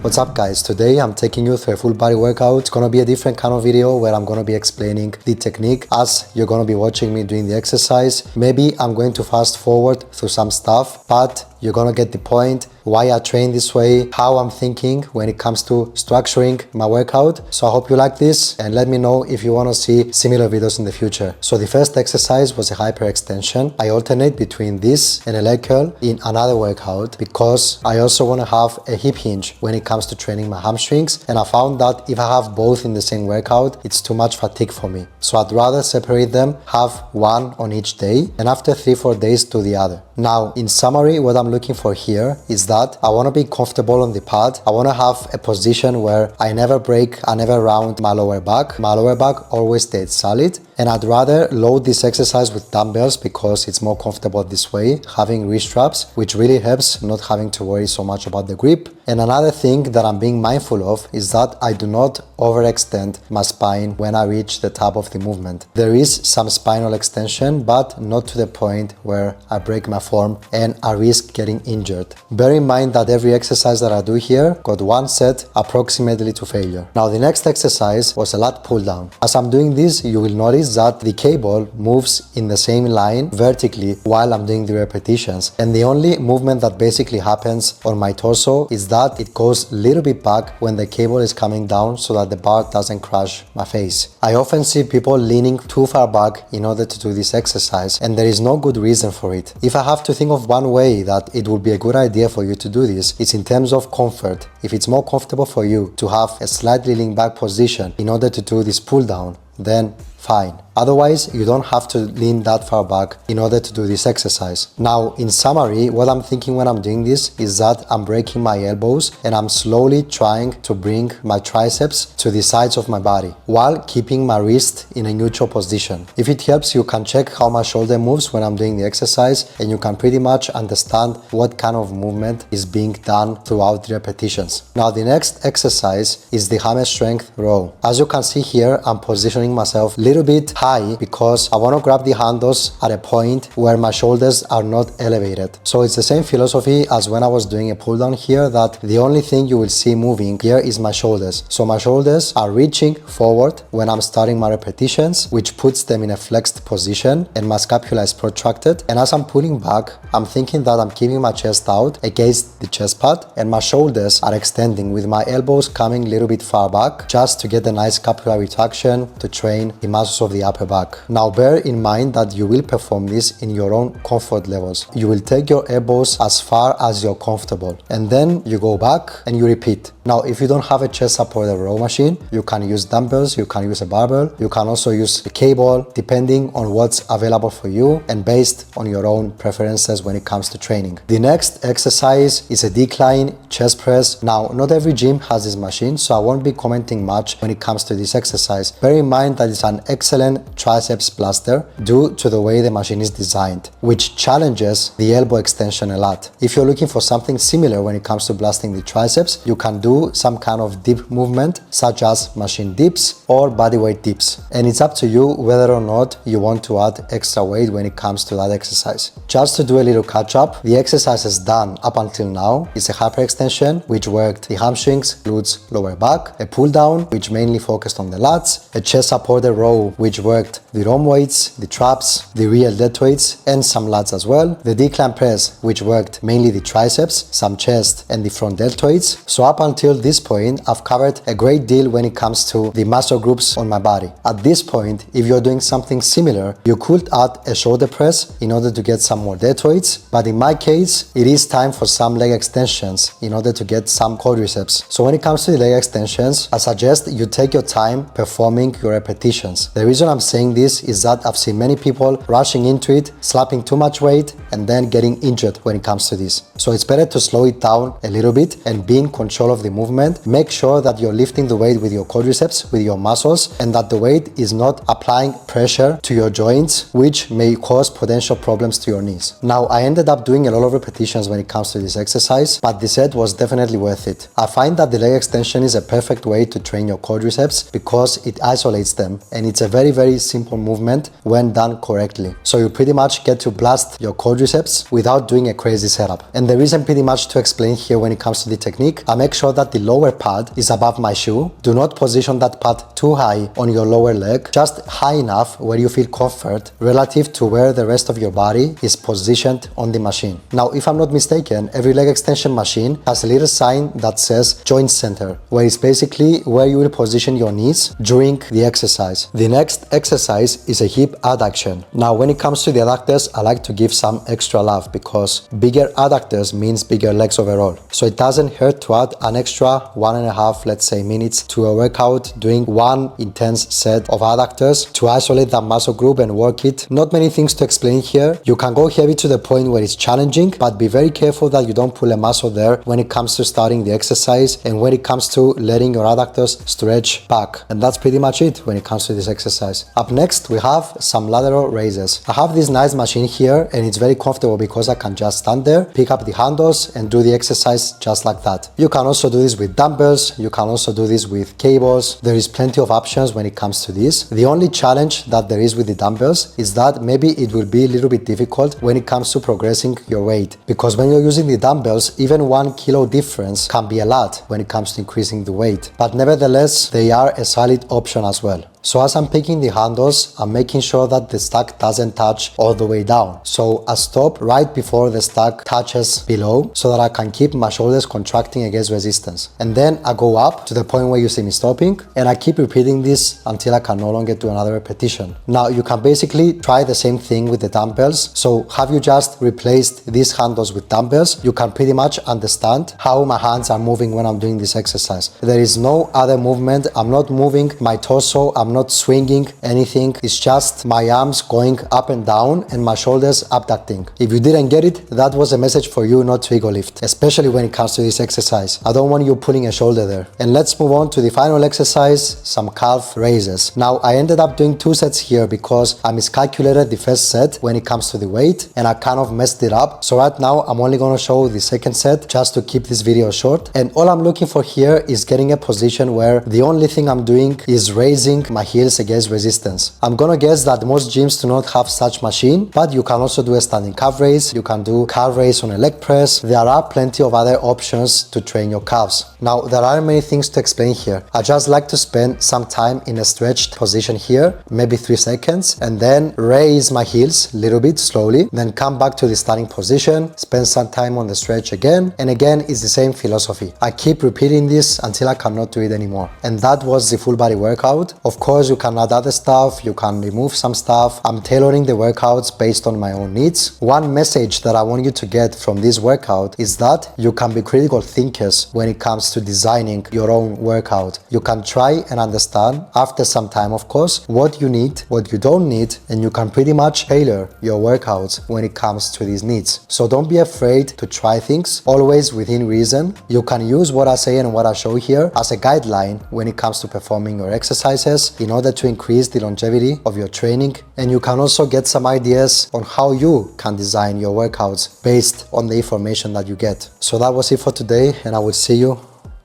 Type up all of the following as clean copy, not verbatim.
What's up guys, today I'm taking you through a full body workout. It's gonna be a different kind of video where I'm gonna be explaining the technique as you're gonna be watching me doing the exercise. Maybe I'm going to fast forward through some stuff, but you're gonna get the point, why I train this way, how I'm thinking when it comes to structuring my workout. So I hope you like this and let me know if you wanna see similar videos in the future. So the first exercise was a hyperextension. I alternate between this and a leg curl in another workout because I also wanna have a hip hinge when it comes to training my hamstrings, and I found that if I have both in the same workout, it's too much fatigue for me. So I'd rather separate them, have one on each day, and after 3-4 days do the other. Now, in summary, what I'm looking for here is that I want to be comfortable on the pad. I want to have a position where I never break, I never round my lower back. My lower back always stayed solid, and I'd rather load this exercise with dumbbells because it's more comfortable this way, having wrist straps, which really helps not having to worry so much about the grip. And another thing that I'm being mindful of is that I do not overextend my spine when I reach the top of the movement. There is some spinal extension, but not to the point where I break my form and I risk getting injured. Bear in mind that every exercise that I do here got one set approximately to failure. Now the next exercise was a lat pull down. As I'm doing this, you will notice that the cable moves in the same line vertically while I'm doing the repetitions, and the only movement that basically happens on my torso is that it goes a little bit back when the cable is coming down so that the bar doesn't crush my face. I often see people leaning too far back in order to do this exercise, and there is no good reason for it. If I have to think of one way that it would be a good idea for you to do this, it's in terms of comfort. If it's more comfortable for you to have a slightly lean back position in order to do this pull down, then fine. Otherwise, you don't have to lean that far back in order to do this exercise. Now, in summary, what I'm thinking when I'm doing this is that I'm breaking my elbows and I'm slowly trying to bring my triceps to the sides of my body while keeping my wrist in a neutral position. If it helps, you can check how my shoulder moves when I'm doing the exercise, and you can pretty much understand what kind of movement is being done throughout the repetitions. Now, the next exercise is the hammer strength row. As you can see here, I'm positioning myself a little bit high because I want to grab the handles at a point where my shoulders are not elevated. So it's the same philosophy as when I was doing a pull down here, that the only thing you will see moving here is my shoulders. So my shoulders are reaching forward when I'm starting my repetitions, which puts them in a flexed position, and my scapula is protracted. And as I'm pulling back, I'm thinking that I'm keeping my chest out against the chest pad, and my shoulders are extending with my elbows coming a little bit far back just to get a nice scapular retraction to train the muscles of the upper back. Now bear in mind that you will perform this in your own comfort levels. You will take your elbows as far as you're comfortable, and then you go back and you repeat. Now if you don't have a chest supported row machine, you can use dumbbells, you can use a barbell, you can also use a cable, depending on what's available for you and based on your own preferences when it comes to training. The next exercise is a decline chest press. Now not every gym has this machine, so I won't be commenting much when it comes to this exercise. Bear in mind that it's an excellent triceps blaster due to the way the machine is designed, which challenges the elbow extension a lot. If you're looking for something similar when it comes to blasting the triceps, you can do some kind of dip movement such as machine dips or bodyweight dips, and it's up to you whether or not you want to add extra weight when it comes to that exercise. Just to do a little catch up, the exercises done up until now is a hyperextension, which worked the hamstrings, glutes, lower back, a pull down, which mainly focused on the lats, a chest supported row, which worked the arm weights, the traps, the real dead weights, and some lats as well, the decline press, which worked mainly the triceps, some chest, and the front deltoids. So up until this point, I've covered a great deal when it comes to the muscle groups on my body. At this point, if you're doing something similar, you could add a shoulder press in order to get some more deltoids, but in my case, it is time for some leg extensions in order to get some quadriceps. So when it comes to the leg extensions, I suggest you take your time performing your repetitions. The reason I'm saying this is that I've seen many people rushing into it, slapping too much weight, and then getting injured when it comes to this. So it's better to slow it down a little bit and be in control of the movement. Make sure that you're lifting the weight with your quadriceps, with your muscles, and that the weight is not applying pressure to your joints, which may cause potential problems to your knees. Now, I ended up doing a lot of repetitions when it comes to this exercise, but the set was definitely worth it. I find that the leg extension is a perfect way to train your quadriceps because it isolates them, and it's It's a very simple movement when done correctly. So you pretty much get to blast your quadriceps without doing a crazy setup. And the reason pretty much to explain here when it comes to the technique, I make sure that the lower pad is above my shoe. Do not position that pad too high on your lower leg, just high enough where you feel comfort relative to where the rest of your body is positioned on the machine. Now, if I'm not mistaken, every leg extension machine has a little sign that says joint center, where it's basically where you will position your knees during the exercise. The next exercise is a hip adduction. Now, when it comes to the adductors, I like to give some extra love because bigger adductors means bigger legs overall. So it doesn't hurt to add an extra 1.5, let's say, minutes to a workout doing one intense set of adductors to isolate that muscle group and work it. Not many things to explain here. You can go heavy to the point where it's challenging, but be very careful that you don't pull a muscle there when it comes to starting the exercise and when it comes to letting your adductors stretch back. And that's pretty much it when it comes to this exercise. Up next, we have some lateral raises. I have this nice machine here and it's very comfortable because I can just stand there, pick up the handles and do the exercise just like that. You can also do this with dumbbells. You can also do this with cables. There is plenty of options when it comes to this. The only challenge that there is with the dumbbells is that maybe it will be a little bit difficult when it comes to progressing your weight, because when you're using the dumbbells, even 1 kilo difference can be a lot when it comes to increasing the weight, but nevertheless they are a solid option as well. So as I'm picking the handles, I'm making sure that the stack doesn't touch all the way down. So I stop right before the stack touches below so that I can keep my shoulders contracting against resistance. And then I go up to the point where you see me stopping and I keep repeating this until I can no longer do another repetition. Now you can basically try the same thing with the dumbbells. So have you just replaced these handles with dumbbells, you can pretty much understand how my hands are moving when I'm doing this exercise. There is no other movement. I'm not moving my torso. I'm not swinging anything. It's just my arms going up and down and my shoulders abducting. If you didn't get it, that was a message for you not to ego lift, especially when it comes to this exercise. I don't want you pulling a shoulder there. And let's move on to the final exercise, some calf raises. Now I ended up doing 2 sets here because I miscalculated the first set when it comes to the weight and I kind of messed it up. So right now I'm only going to show the second set just to keep this video short. And all I'm looking for here is getting a position where the only thing I'm doing is raising my heels against resistance. I'm gonna guess that most gyms do not have such machine, but you can also do a standing calf raise. You can do calf raise on a leg press. There are plenty of other options to train your calves. Now, there aren't many things to explain here. I just like to spend some time in a stretched position here, maybe 3 seconds, and then raise my heels a little bit slowly, then come back to the standing position, spend some time on the stretch again, and again, it's the same philosophy. I keep repeating this until I cannot do it anymore. And that was the full body workout. Of course, you can add other stuff, you can remove some stuff. I'm tailoring the workouts based on my own needs. One message that I want you to get from this workout is that you can be critical thinkers when it comes to designing your own workout. You can try and understand, after some time of course, what you need, what you don't need, and you can pretty much tailor your workouts when it comes to these needs. So don't be afraid to try things, always within reason. You can use what I say and what I show here as a guideline when it comes to performing your exercises in order to increase the longevity of your training, and you can also get some ideas on how you can design your workouts based on the information that you get. So that was it for today, and I will see you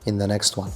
in the next one.